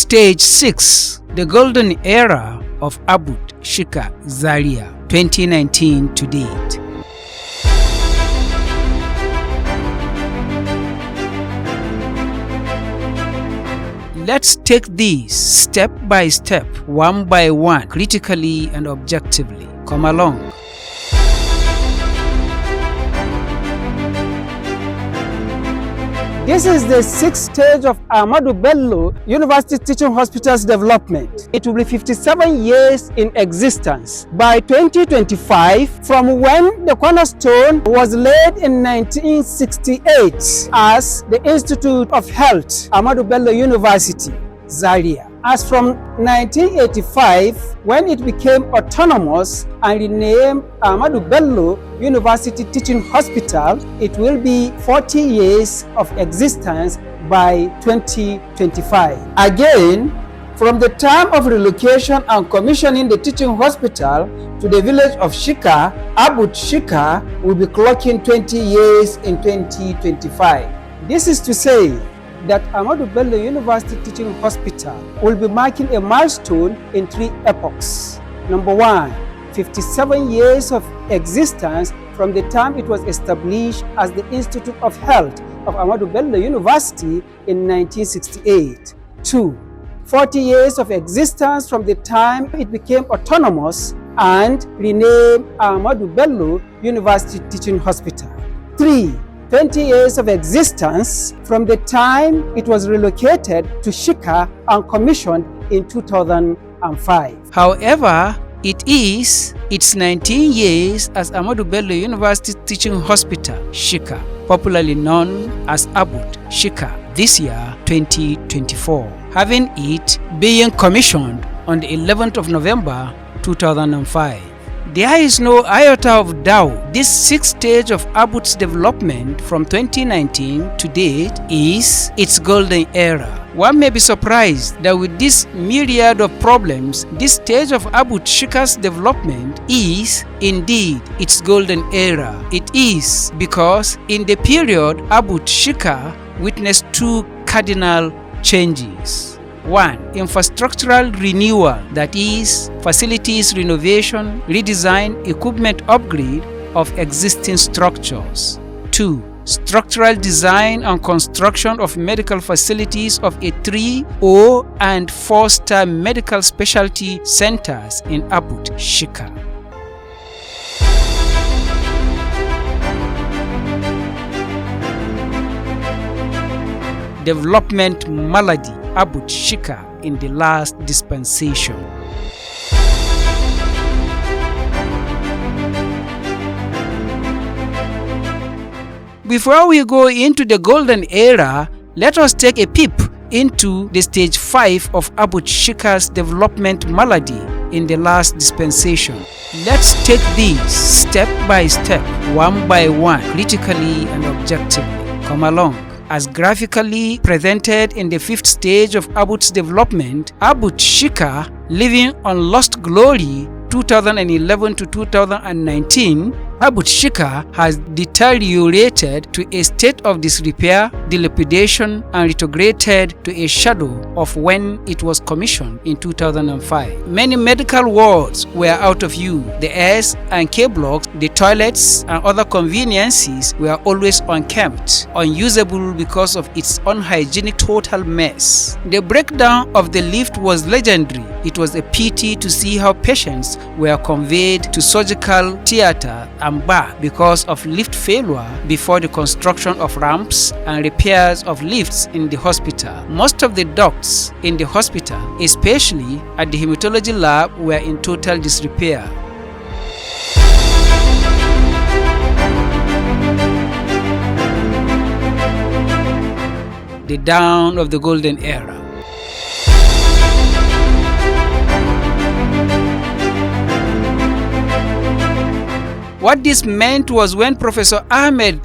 Stage 6. The Golden Era of ABUTH SHIKA Zaria 2019 to date. Let's take these step by step, one by one, critically and objectively. Come along. This is the sixth stage of Ahmadu Bello University Teaching Hospital's development. It will be 57 years in existence. By 2025, from when the cornerstone was laid in 1968 as the Institute of Health, Ahmadu Bello University, Zaria. As from 1985, when it became autonomous and renamed Ahmadu Bello University Teaching Hospital, it will be 40 years of existence by 2025. Again, from the time of relocation and commissioning the teaching hospital to the village of Shika, ABUTH SHIKA will be clocking 20 years in 2025. This is to say that Ahmadu Bello University Teaching Hospital will be marking a milestone in 3 epochs. Number 1, 57 years of existence from the time it was established as the Institute of Health of Ahmadu Bello University in 1968. 2, 40 years of existence from the time it became autonomous and renamed Ahmadu Bello University Teaching Hospital. 3, 20 years of existence from the time it was relocated to Shika and commissioned in 2005. However, it is its 19 years as Ahmadu Bello University Teaching Hospital, Shika, popularly known as ABUTH SHIKA, this year 2024, having it being commissioned on the 11th of November 2005. There is no iota of doubt this sixth stage of ABUTH's development from 2019 to date is its golden era. One may be surprised that with this myriad of problems, this stage of ABUTH SHIKA's development is indeed its golden era. It is because in the period ABUTH SHIKA witnessed 2 cardinal changes. 1. Infrastructural renewal, that is, facilities renovation, redesign, equipment upgrade of existing structures. 2. Structural design and construction of medical facilities of a 3, 0, and 4-star medical specialty centers in ABUTH SHIKA. Development malady, ABUTH SHIKA in the last dispensation. Before we go into the golden era, let us take a peep into the stage 5 of ABUTH SHIKA's development malady in the last dispensation. Let's take these step by step, one by one, critically and objectively. Come along. As graphically presented in the 5th stage of ABUTH's development, ABUTH SHIKA, living on lost glory 2011 to 2019, ABUTH SHIKA has deteriorated to a state of disrepair, dilapidation, and retrograded to a shadow of when it was commissioned in 2005. Many medical wards were out of use. The S and K blocks, the toilets, and other conveniences were always unkempt, unusable because of its unhygienic total mess. The breakdown of the lift was legendary. It was a pity to see how patients were conveyed to surgical theater and back because of lift failure before the construction of ramps and repairs of lifts in the hospital. Most of the ducts in the hospital, especially at the hematology lab, were in total disrepair. The dawn of the golden era. What this meant was when Professor Ahmadu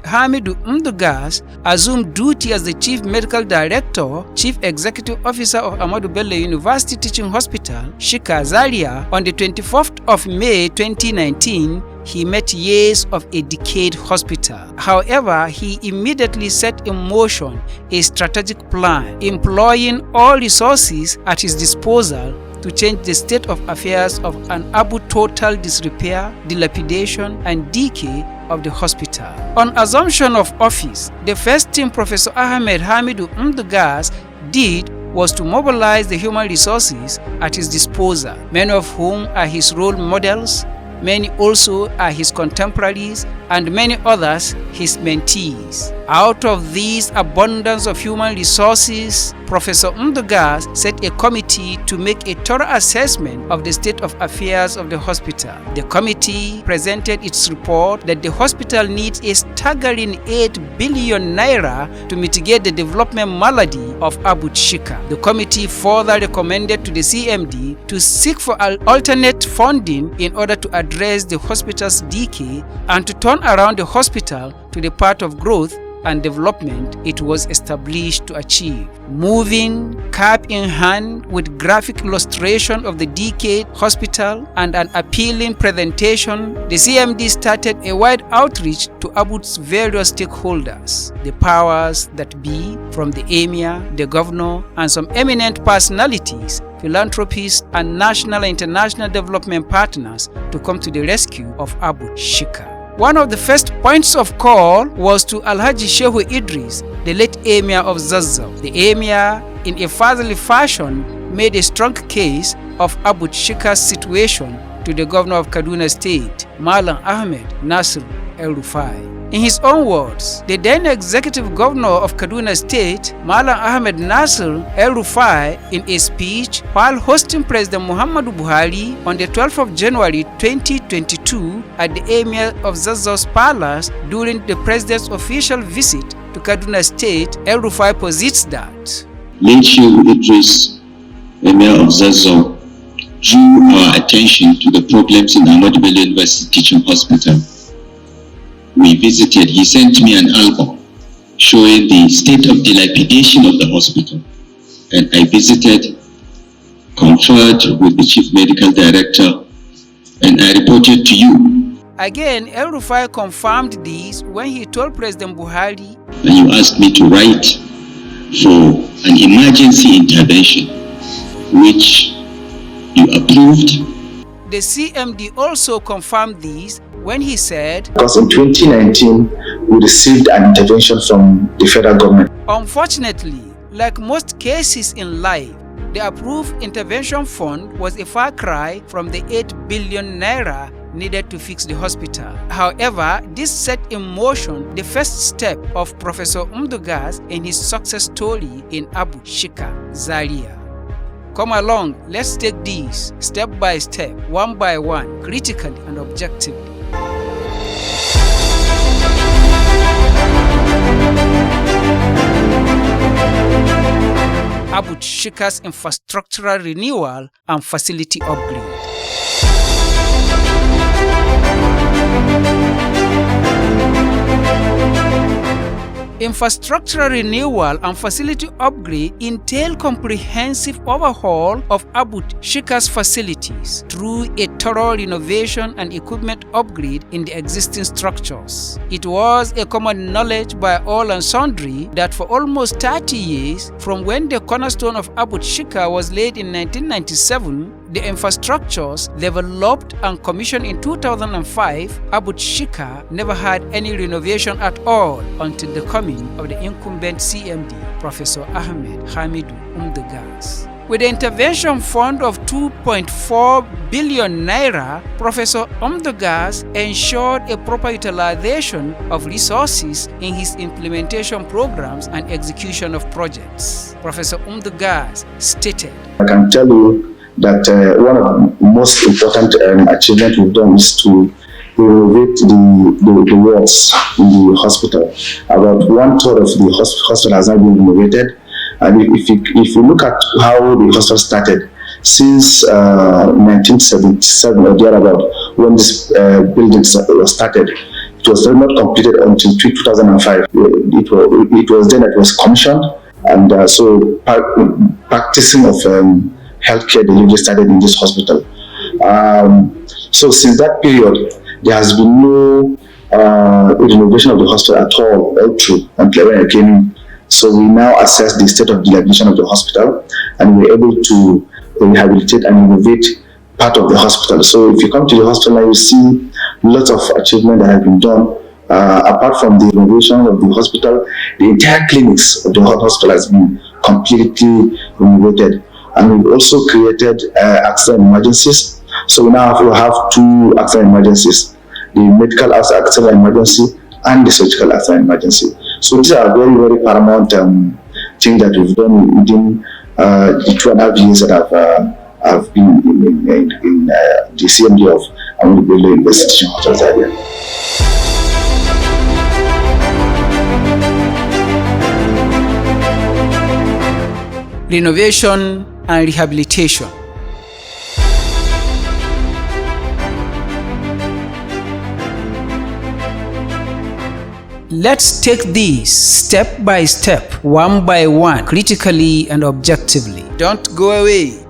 assumed duty as the Chief Medical Director, Chief Executive Officer of Ahmadu Bello University Teaching Hospital, Shika, Zaria, on the 24th of May 2019, he met years of a decayed hospital. However, he immediately set in motion a strategic plan, employing all resources at his disposal to change the state of affairs of an ABUTH total disrepair, dilapidation, and decay of the hospital. On assumption of office, the first thing Professor Ahmadu did was to mobilize the human resources at his disposal, many of whom are his role models, many also are his contemporaries, and many others his mentees. Out of this abundance of human resources, Professor set a committee to make a thorough assessment of the state of affairs of the hospital. The committee presented its report that the hospital needs a staggering 8 billion naira to mitigate the development malady of ABUTH SHIKA. The committee further recommended to the CMD to seek for alternate funding in order to address the hospital's decay and to turn around the hospital to the path of growth and development it was established to achieve. Moving cap in hand with graphic illustration of the decayed hospital and an appealing presentation, the CMD started a wide outreach to ABUTH's various stakeholders, the powers that be, from the Emir, the governor, and some eminent personalities, philanthropists, and national and international development partners to come to the rescue of ABUTH SHIKA. One of the first points of call was to Alhaji Shehu Idris, the late Emir of Zazzau. The Emir, in a fatherly fashion, made a strong case of ABUTH SHIKA's situation to the governor of Kaduna State, Malam Ahmed Nasir El-Rufai. In his own words, the then executive governor of Kaduna State, Malam Ahmed Nasir El-Rufai, in a speech while hosting President Muhammadu Buhari on the 12th of January 2022 at the Emir of Zazzau's palace during the president's official visit to Kaduna State, El-Rufai posits that late Shehu Idris, Emir of Zazzau, drew our attention to the problems in Ahmadu Bello University Teaching Hospital. We visited, he sent me an album showing the state of dilapidation of the hospital. And I visited, conferred with the chief medical director, and I reported to you. Again, El-Rufai confirmed this when he told President Buhari, and you asked me to write for an emergency intervention, which you approved. The CMD also confirmed this when he said, because in 2019 we received an intervention from the federal government. Unfortunately, like most cases in life, the approved intervention fund was a far cry from the 8 billion naira needed to fix the hospital. However, this set in motion the first step of Professor in his success story in ABUTH SHIKA, Zaria. Come along, let's take these step by step, one by one, critically and objectively. ABUTH SHIKA's infrastructural renewal and facility upgrade. Infrastructural renewal and facility upgrade entail comprehensive overhaul of ABUTH SHIKA's facilities through a thorough renovation and equipment upgrade in the existing structures. It was a common knowledge by all and sundry that for almost 30 years, from when the cornerstone of ABUTH SHIKA was laid in 1997, the infrastructures developed and commissioned in 2005, ABUTH SHIKA never had any renovation at all until the coming of the incumbent CMD, Professor Ahmadu. With the intervention fund of 2.4 billion naira, Professor ensured a proper utilization of resources in his implementation programs and execution of projects. Professor stated, I can tell you that one of the most important achievements we've done is to renovate the wards in the hospital. About 1/3 of the hospital has now been renovated. And if you look at how the hospital started, since 1977 or thereabout, when this building was started, it was not completed until 2005. It was then that it was commissioned, and so practicing of healthcare delivery started in this hospital. So since that period, there has been no renovation of the hospital at all through until when I came in. So we now assess the state of dilapidation of the hospital, and we're able to rehabilitate and renovate part of the hospital. So if you come to the hospital, you see lots of achievement that have been done. Apart from the renovation of the hospital, the entire clinics of the hospital has been completely renovated. And we've also created accident emergencies. So we now have 2 accident emergencies, the medical accident emergency and the surgical accident emergency. So these are very, very paramount things that we've done within the 2.5 years that I've been in the CMD of Ahmadu Bello University Hospital Zaria. Renovation and rehabilitation. Let's take these step by step, one by one, critically and objectively. Don't go away.